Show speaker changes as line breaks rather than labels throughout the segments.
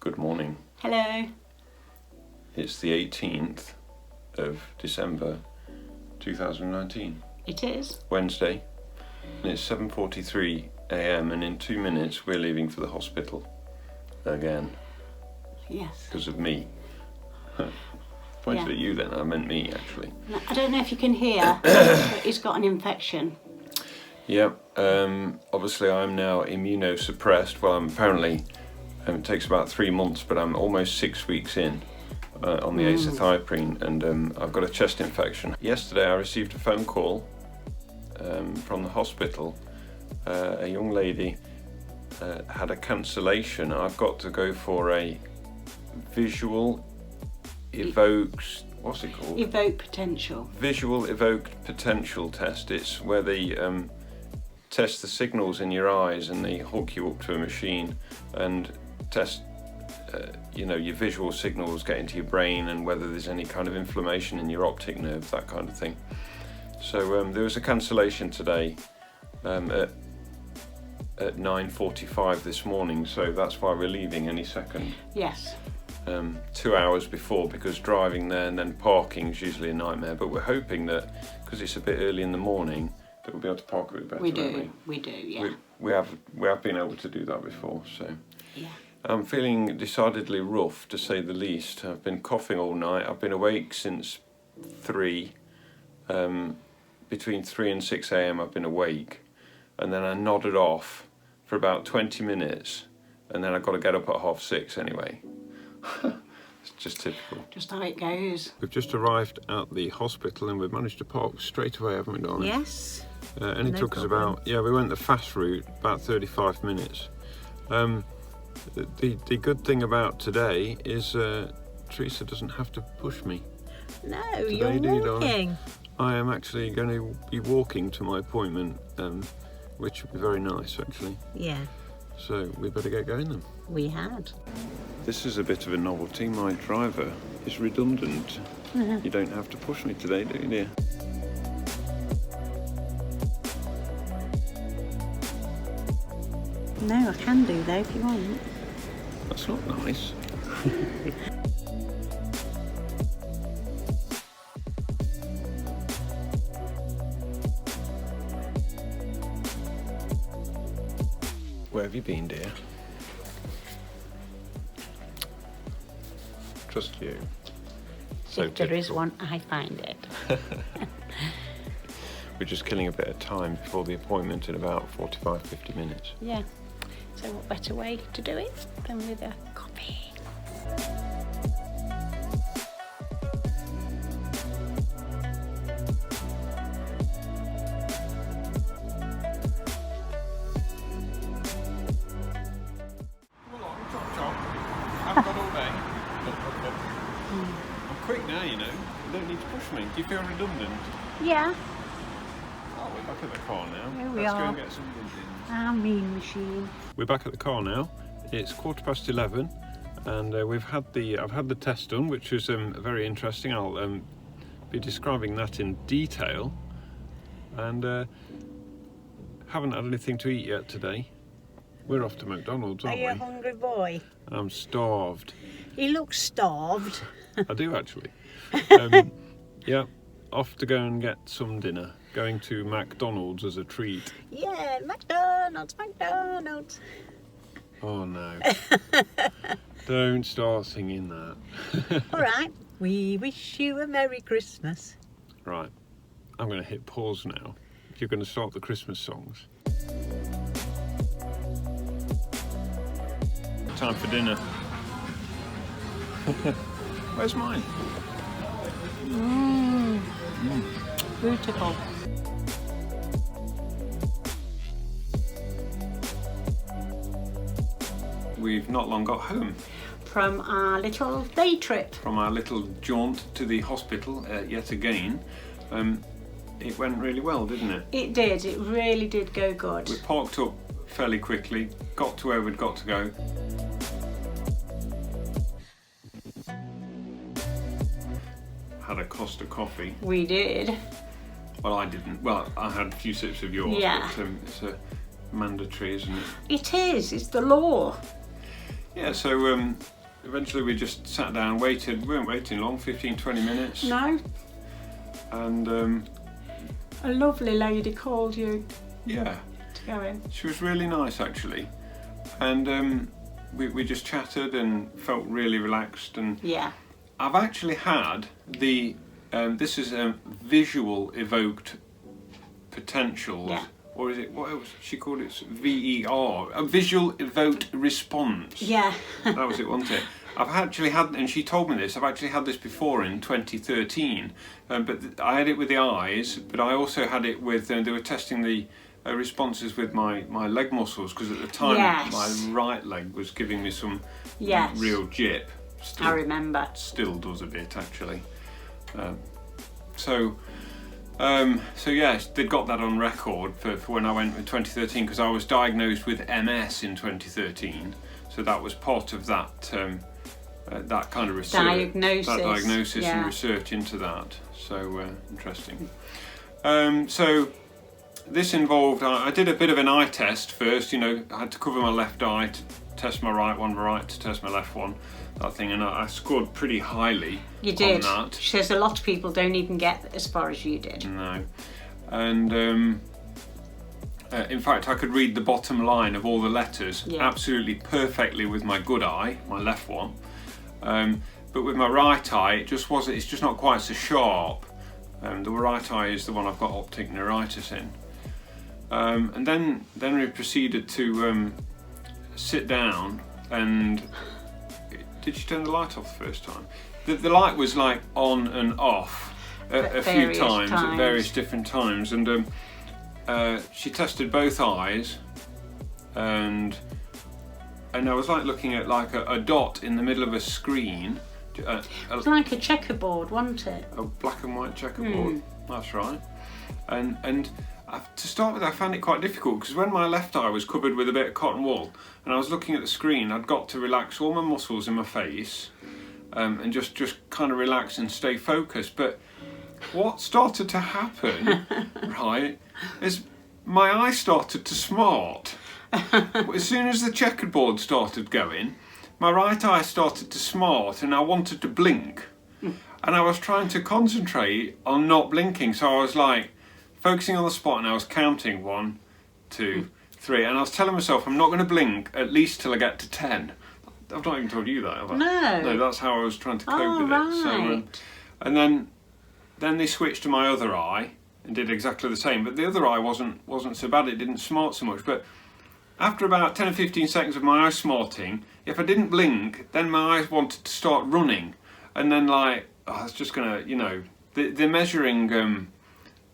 Good morning.
Hello.
It's the 18th of December 2019.
It is.
Wednesday. And it's 7:43 a.m. and in 2 minutes we're leaving for the hospital. Again.
Yes.
Because of me. Pointed at you then, I meant me actually.
I don't know if you can hear, but he's got an infection.
Yeah, obviously I'm now immunosuppressed. Well, I'm apparently, it takes about 3 months, but I'm almost 6 weeks in on the azathioprine, and I've got a chest infection. Yesterday I received a phone call from the hospital. A young lady had a cancellation. I've got to go for a Visual Evoked, what's it called?
Evoked Potential.
Visual Evoked Potential test. It's where they test the signals in your eyes and they hook you up to a machine and test your visual signals get into your brain and whether there's any kind of inflammation in your optic nerve, that kind of thing. So there was a cancellation today at 9:45 this morning, so that's why we're leaving any second.
Yes.
2 hours before, because driving there and then parking is usually a nightmare, but we're hoping that because it's a bit early in the morning that we'll be able to park a bit better.
We do, yeah.
We have been able to do that before, so
yeah.
I'm feeling decidedly rough, to say the least. I've been coughing all night. I've been awake since 3, between 3 and 6 a.m. I've been awake, and then I nodded off for about 20 minutes, and then I've got to get up at 6:30 anyway. It's just typical.
Just how it goes.
We've just arrived at the hospital and we've managed to park straight away, haven't we, darling?
Yes.
And it took us about, we went the fast route, about 35 minutes. The good thing about today is Teresa doesn't have to push me.
No,
today,
you're walking.
I am actually going to be walking to my appointment, which would be very nice, actually.
Yeah.
So we better get going then.
We had.
This is a bit of a novelty. My driver is redundant. You don't have to push me today, do you, dear?
No, I can do though if you want.
That's not nice. Where have you been, dear? Just you. So
if there is one, I find it.
We're just killing a bit of time before the appointment in about 45-50 minutes.
Yeah. So what better way to do it than with a coffee?
I've got all day. I'm quick now, you know. You don't need to push me. Do you feel redundant?
Yeah.
Oh, we're back at the car now.
Here we
Let's
are.
go and get some bins.
Our mean machine.
We're back at the car now. It's 11:15, and I've had the test done, which was very interesting. I'll be describing that in detail, and haven't had anything to eat yet today. We're off to McDonald's, aren't we?
Are you a hungry boy?
I'm starved.
He looks starved.
I do actually. Off to go and get some dinner. Going to McDonald's as a treat.
Yeah, McDonald's.
Oh no. Don't start singing that.
All right. We wish you a Merry Christmas.
Right. I'm going to hit pause now. You're going to start the Christmas songs. Time for dinner. Where's mine?
Beautiful.
We've not long got home.
From our little day trip.
From our little jaunt to the hospital yet again. It went really well, didn't it?
It did. It really did go good.
We parked up fairly quickly, got to where we'd got to go. Had a Costa coffee.
We did.
Well, I didn't. Well, I had a few sips of yours,
Yeah.
but it's mandatory, isn't it?
It is. It's the law.
Yeah, so eventually we just sat down, waited. We weren't waiting long, 15-20 minutes.
No.
And
A lovely lady called you
yeah,
to go in.
she was really nice actually, and we just chatted and felt really relaxed. And
Yeah.
I've actually had the this is Visual Evoked Potentials.
Yeah.
Or is it, what else she called it? VER, a Visual Evoked Response.
Yeah.
That was it, wasn't it? I've actually had, and she told me this, I've actually had this before in 2013, but I had it with the eyes, but I also had it with, they were testing the responses with my leg muscles, because at the time
Yes.
my right leg was giving me some
Yes.
real jip. Still,
I remember.
Still does a bit actually. So yes, they'd got that on record for when I went in 2013, because I was diagnosed with MS in 2013. So that was part of that that kind of research,
Diagnosis.
that diagnosis
Yeah.
and research into that. So interesting. So this involved, I did a bit of an eye test first. You know, I had to cover my left eye to test my right one, my right to test my left one, that thing, and I scored pretty highly.
You did.
On that.
She says a lot of people don't even get as far as you did.
No, and in fact, I could read the bottom line of all the letters absolutely perfectly with my good eye, my left one. But with my right eye, it just wasn't. It's just not quite so sharp. The right eye is the one I've got optic neuritis in. And then we proceeded to sit down. And did she turn the light off the first time? The light was like on and off a few times at various different times, and she tested both eyes, and I was like looking at like a dot in the middle of a screen.
It's like a checkerboard, wasn't it?
A black and white checkerboard. That's right. And to start with, I found it quite difficult, because when my left eye was covered with a bit of cotton wool and I was looking at the screen, I'd got to relax all my muscles in my face and just kind of relax and stay focused. But what started to happen, right, is my eye started to smart. As soon as the checkerboard started going, my right eye started to smart and I wanted to blink. And I was trying to concentrate on not blinking, so I was like focusing on the spot, and I was counting 1, 2, 3, and I was telling myself I'm not going to blink at least till I get to 10. I've not even told you that, have I? No, that's how I was trying to cope with it. So, and then they switched to my other eye and did exactly the same, but the other eye wasn't so bad. It didn't smart so much, but after about 10 or 15 seconds of my eyes smarting, if I didn't blink, then my eyes wanted to start running, and then like, I was just gonna, you know, they're measuring.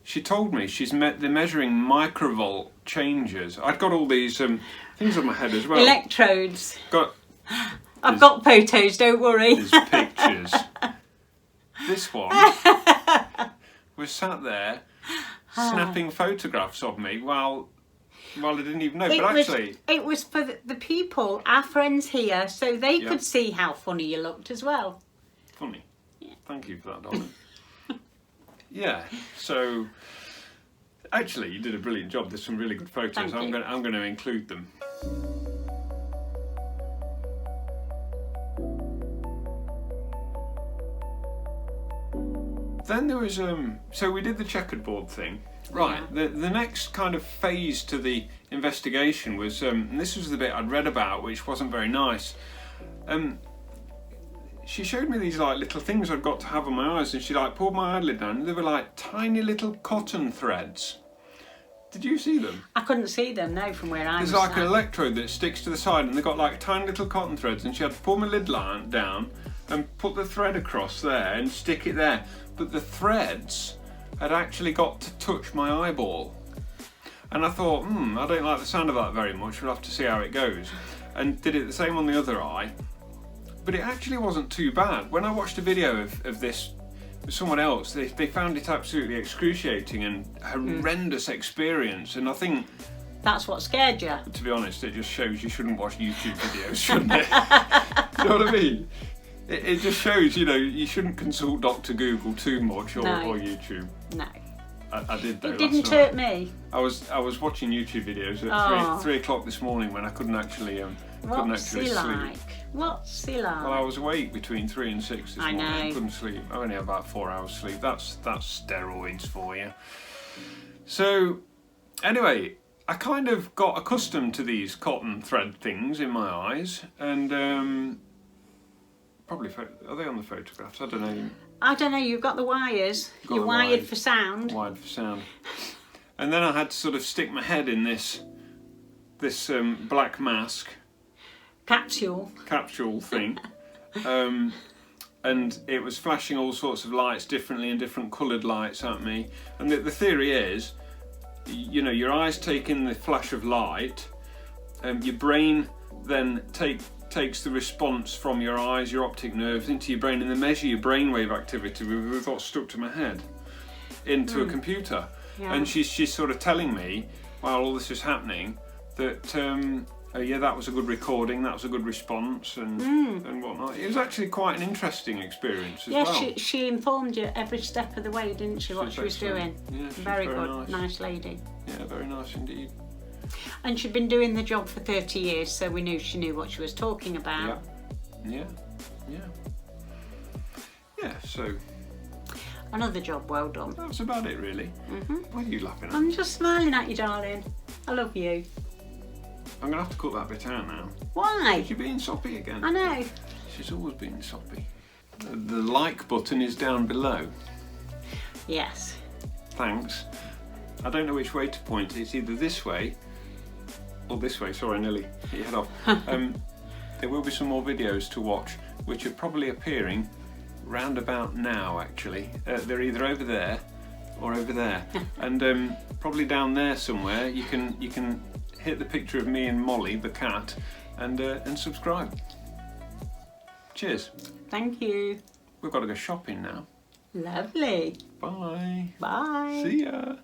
She told me they're measuring microvolt changes. I'd got all these things on my head as well.
Electrodes.
I've
got photos, don't worry.
There's pictures. This one was sat there snapping photographs of me while I didn't even know.
It was for the people, our friends here, so they could see how funny you looked as well.
Funny. Yeah. Thank you for that, darling. Yeah. So actually, you did a brilliant job. There's some really good photos. I'm going to include them. Then there was so we did the checkerboard thing. Right. Yeah. The next kind of phase to the investigation was, and this was the bit I'd read about, which wasn't very nice. She showed me these like little things I'd got to have on my eyes, and she like pulled my eyelid down, and they were like tiny little cotton threads. Did you see them?
I couldn't see them, no, from where I was.
There's like an electrode that sticks to the side, and they've got like tiny little cotton threads, and she had to pull my lid down and put the thread across there and stick it there. But the threads had actually got to touch my eyeball. And I thought, I don't like the sound of that very much, we'll have to see how it goes. And did it the same on the other eye. But it actually wasn't too bad. When I watched a video of this with someone else, they found it absolutely excruciating and horrendous experience. And I think
that's what scared you.
To be honest, it just shows you shouldn't watch YouTube videos, shouldn't it? You know what I mean? It just shows, you know, you shouldn't consult Dr. Google too much or YouTube.
No.
I did though.
It didn't hurt me.
I was watching YouTube videos at 3 o'clock this morning when I couldn't actually sleep.
Like? What's he like?
Well, I was awake between 3 and 6 this morning. I couldn't sleep. I only had about 4 hours sleep. That's steroids for you. So, anyway, I kind of got accustomed to these cotton thread things in my eyes, and probably are they on the photographs? I don't know.
I don't know. You've got the wires. You're wired for sound.
Wired for sound. And then I had to sort of stick my head in this black mask.
Capsule
thing. And it was flashing all sorts of lights differently and different coloured lights at me. And the theory is, you know, your eyes take in the flash of light, your brain then takes the response from your eyes, your optic nerves, into your brain, and they measure your brainwave activity with what's stuck to my head into a computer. Yeah. And she's sort of telling me, while all this is happening, that yeah, that was a good recording, that was a good response, and whatnot. It was actually quite an interesting experience as well.
Yeah, she informed you every step of the way, didn't she, what she was doing?
Yeah,
very good, nice lady.
Yeah, very nice indeed.
And she'd been doing the job for 30 years, so we knew she knew what she was talking about.
Yeah, so...
Another job well done.
That's about it, really. What are you laughing at?
I'm just smiling at you, darling. I love you.
I'm going to have to cut that bit out now.
Why?
You're being soppy again.
I know.
She's always been soppy. The like button is down below.
Yes.
Thanks. I don't know which way to point it. It's either this way or this way. Sorry, nearly hit your head off. There will be some more videos to watch, which are probably appearing round about now, actually. They're either over there or over there. And probably down there somewhere you can hit the picture of me and Molly, the cat, and subscribe. Cheers.
Thank you.
We've got to go shopping now.
Lovely.
Bye.
Bye.
See ya.